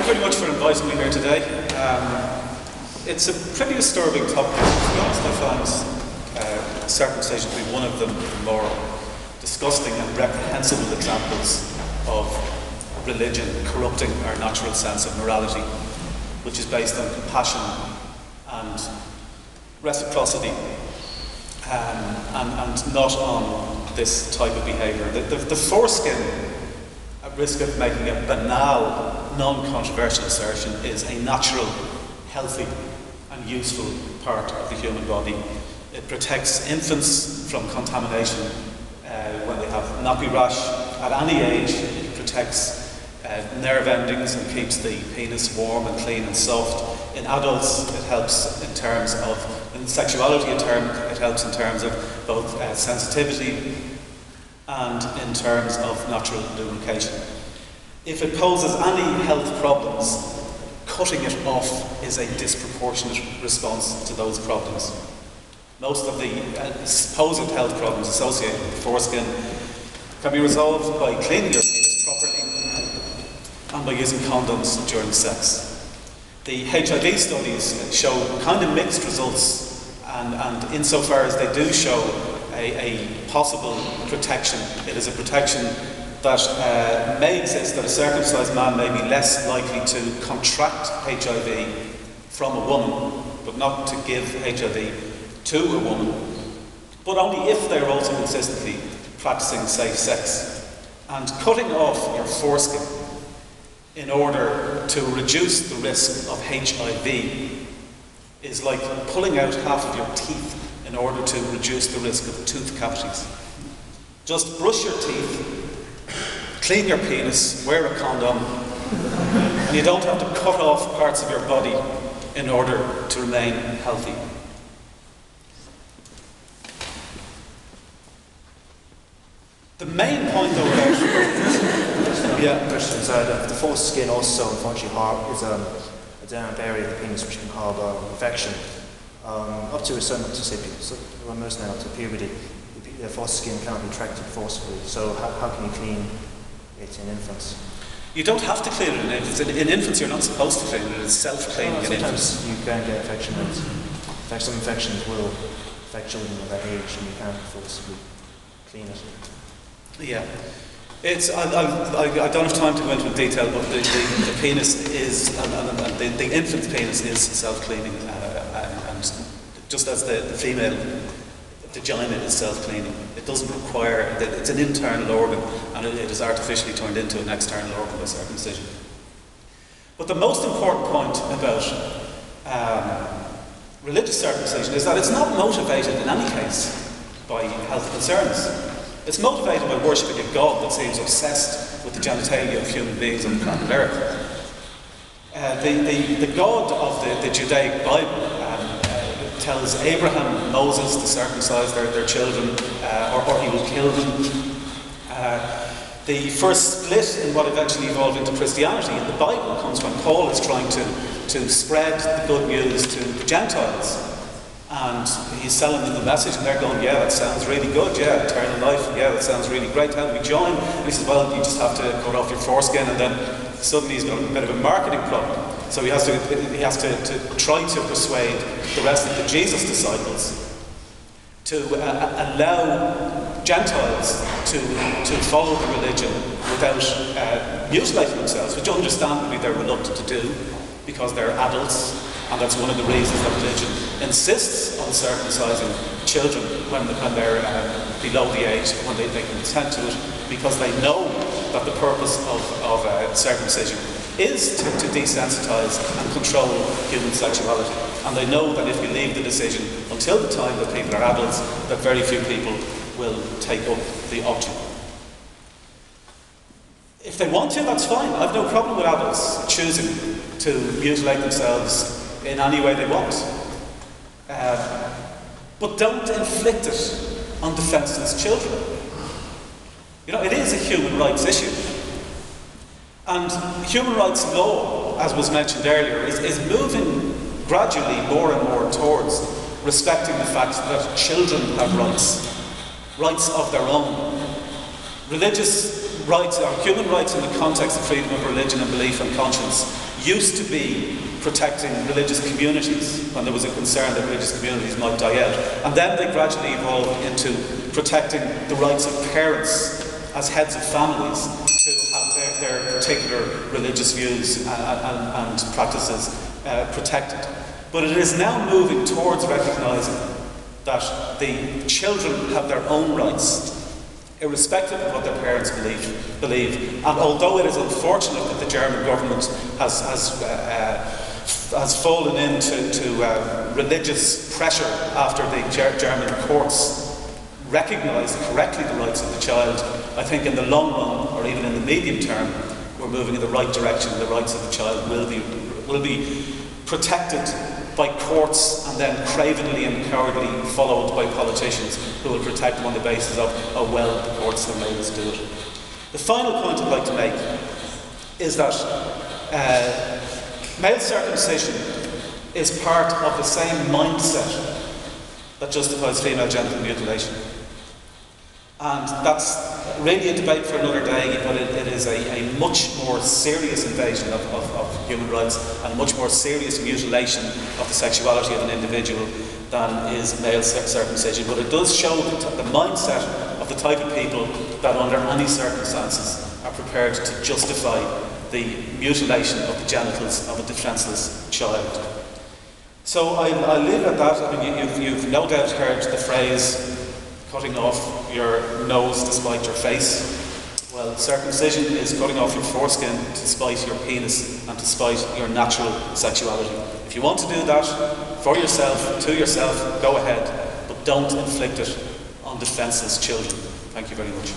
very much for inviting me here today. It's a pretty disturbing topic. To be honest, I find circumcision to be one of the more disgusting and reprehensible examples of religion corrupting our natural sense of morality, which is based on compassion and reciprocity, and not on this type of behaviour. The foreskin, at risk of making a banal, non-controversial assertion, is a natural, healthy and useful part of the human body. It protects infants from contamination when they have nappy rash. At any age, it protects nerve endings and keeps the penis warm and clean and soft. In adults, it helps in terms of, in sexuality it helps in terms of both sensitivity and in terms of natural lubrication. If it poses any health problems, cutting it off is a disproportionate response to those problems. Most of the supposed health problems associated with the foreskin can be resolved by cleaning your penis properly and by using condoms during sex. The HIV studies show kind of mixed results, and insofar as they do show a possible protection, it is a protection that may exist, that a circumcised man may be less likely to contract HIV from a woman, but not to give HIV to a woman, but only if they are also consistently practicing safe sex. And cutting off your foreskin in order to reduce the risk of HIV is like pulling out half of your teeth in order to reduce the risk of tooth cavities. Just brush your teeth, clean your penis, wear a condom, and you don't have to cut off parts of your body in order to remain healthy. The main point though Christians, the foreskin also unfortunately is a down area of the penis which can harbour infection. Up to a certain, almost now to puberty, the foreskin cannot be tracted forcibly. So how can you clean it in infants? You don't have to clean it in infants. In infants you're not supposed to clean it. It's self-cleaning in infants. Sometimes you can get infection rates. In fact, some infections will affect children at that age and you can't forcibly clean it. Yeah. I don't have time to go into detail, but the penis is, the infant's penis is self-cleaning, and just as the female vagina is self-cleaning, it doesn't require, it's an internal organ, and it is artificially turned into an external organ by circumcision. But the most important point about religious circumcision is that it's not motivated in any case by health concerns. It's motivated by worshipping a God that seems obsessed with the genitalia of human beings on the planet Earth. The God of the Judaic Bible tells Abraham and Moses to circumcise their children, or he will kill them. The first split in what eventually evolved into Christianity in the Bible comes when Paul is trying to spread the good news to the Gentiles. And he's selling them the message, and they're going, yeah, that sounds really good, yeah, eternal life, yeah, that sounds really great, how do we join? And he says, well, you just have to cut off your foreskin, and then suddenly he's got a bit of a marketing problem. So he has to try to persuade the rest of the Jesus disciples to allow Gentiles to follow the religion without mutilating themselves, which understandably they're reluctant to do because they're adults. And that's one of the reasons that religion insists on circumcising children when they're below the age, when they consent to it, because they know that the purpose of circumcision is to desensitize and control human sexuality. And they know that if you leave the decision until the time that people are adults, that very few people will take up the option. If they want to, that's fine. I've no problem with adults choosing to mutilate themselves in any way they want. But don't inflict it on defenceless children. You know, it is a human rights issue. And human rights law, as was mentioned earlier, is moving gradually more and more towards respecting the fact that children have rights of their own. Religious rights, or human rights in the context of freedom of religion and belief and conscience, used to be protecting religious communities when there was a concern that religious communities might die out. And then they gradually evolved into protecting the rights of parents as heads of families to have their particular religious views and practices protected. But it is now moving towards recognising that the children have their own rights, irrespective of what their parents believe. And although it is unfortunate that the German government has fallen into religious pressure after the German courts recognised correctly the rights of the child, I think in the long run, or even in the medium term, we're moving in the right direction. The rights of the child will be protected by courts and then cravenly and cowardly followed by politicians who will protect them on the basis of, oh well, the courts have made us do it. The final point I'd like to make is that male circumcision is part of the same mindset that justifies female genital mutilation. And that's really a debate for another day, but it is a much more serious invasion of human rights and a much more serious mutilation of the sexuality of an individual than is male circumcision. But it does show the mindset of the type of people that under any circumstances are prepared to justify the mutilation of the genitals of a defenceless child. So I'll leave it at that. I mean, you've no doubt heard the phrase, cutting off your nose to spite your face. Well, circumcision is cutting off your foreskin to spite your penis and to spite your natural sexuality. If you want to do that for yourself, to yourself, go ahead, but don't inflict it on defenceless children. Thank you very much.